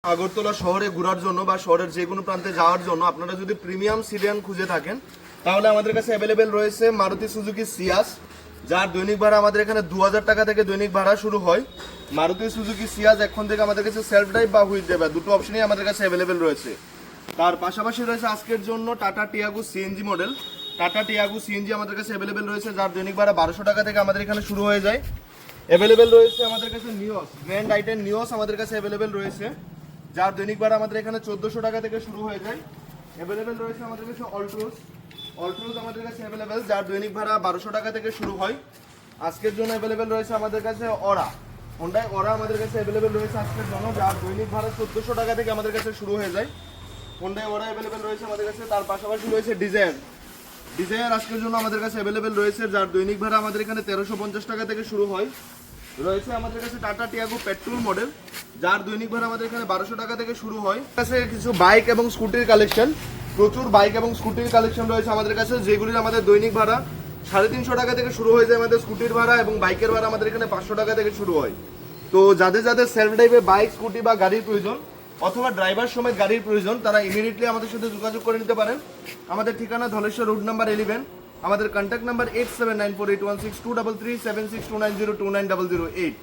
আগরতলা শহরে ঘোরার জন্য বা শহরের যে কোনো প্রান্তে যাওয়ার জন্য আপনারা যদি প্রিমিয়াম সিডান খুঁজে থাকেন তাহলে আমাদের কাছে অ্যাভেলেবেল রয়েছে মারুতি সুজুকি সিয়াস, যার দৈনিক ভাড়া আমাদের এখানে 2000 টাকা থেকে দৈনিক ভাড়া শুরু হয়। মারুতি সুজুকি সিয়াস এখন থেকে আমাদের কাছে সেলফ ড্রাইভ বা হুইল ড্রাইভ দুটো অপশনই আমাদের কাছে অ্যাভেলেবেল রয়েছে। তার পাশাপাশি রয়েছে আজকের জন্য tata Tiago CNG model. Tata Tiago CNG আমাদের কাছে অ্যাভেলেবেল রয়েছে, যার দৈনিক ভাড়া 1200 টাকা থেকে আমাদের এখানে শুরু হয়ে যায়। অ্যাভেলেবেল রয়েছে আমাদের কাছে নিওস, গ্র্যান্ড আইটেন নিওস আমাদের কাছে অ্যাভেলেবেল রয়েছে, যার দৈনিক ভাড়া আমাদের এখানে 1400 টাকা থেকে শুরু হয়ে যায়। অ্যাভেলেবেল রয়েছে আমাদের কাছে অলট্রোস, অলট্রোস আমাদের কাছে অ্যাভেলেবেল, যার দৈনিক ভাড়া 1200 টাকা থেকে শুরু হয়। আজকের জন্য অ্যাভেলেবেল রয়েছে আমাদের কাছে অরা, হোন্ডাই অরা আমাদের কাছে অ্যাভেলেবেল রয়েছে আজকের জন্য, যার দৈনিক ভাড়া 1400 টাকা থেকে আমাদের কাছে শুরু হয়ে যায়। হোন্ডাই অরা অ্যাভেলেবেল রয়েছে আমাদের কাছে। তার পাশাপাশি রয়েছে ডিজায়ার, ডিজায়ার আজকের জন্য আমাদের কাছে অ্যাভেলেবেল রয়েছে, যার দৈনিক ভাড়া আমাদের এখানে 1350 টাকা থেকে শুরু হয়। রয়েছে আমাদের কাছে টাটা টিয়াগো পেট্রোল মডেল, যার দৈনিক ভাড়া আমাদের এখানে 1200 টাকা থেকে শুরু হয়। কাছে কিছু বাইক এবং স্কুটির কালেকশন, প্রচুর বাইক এবং স্কুটির কালেকশন রয়েছে আমাদের কাছে, যেগুলির আমাদের দৈনিক ভাড়া 350 টাকা থেকে শুরু হয়ে যায় আমাদের স্কুটির ভাড়া, এবং বাইকের ভাড়া আমাদের এখানে 500 টাকা থেকে শুরু হয়। তো যাদের যাদের সেলফ ড্রাইভে বাইক স্কুটি বা গাড়ির প্রয়োজন অথবা ড্রাইভার সমেত গাড়ির প্রয়োজন, তারা ইমিডিয়েটলি আমাদের সাথে যোগাযোগ করে নিতে পারেন। আমাদের ঠিকানা ধলেশ্বর রোড নাম্বার 11, আমাদের কন্ট্যাক্ট নাম্বার 8794816233 7629029008।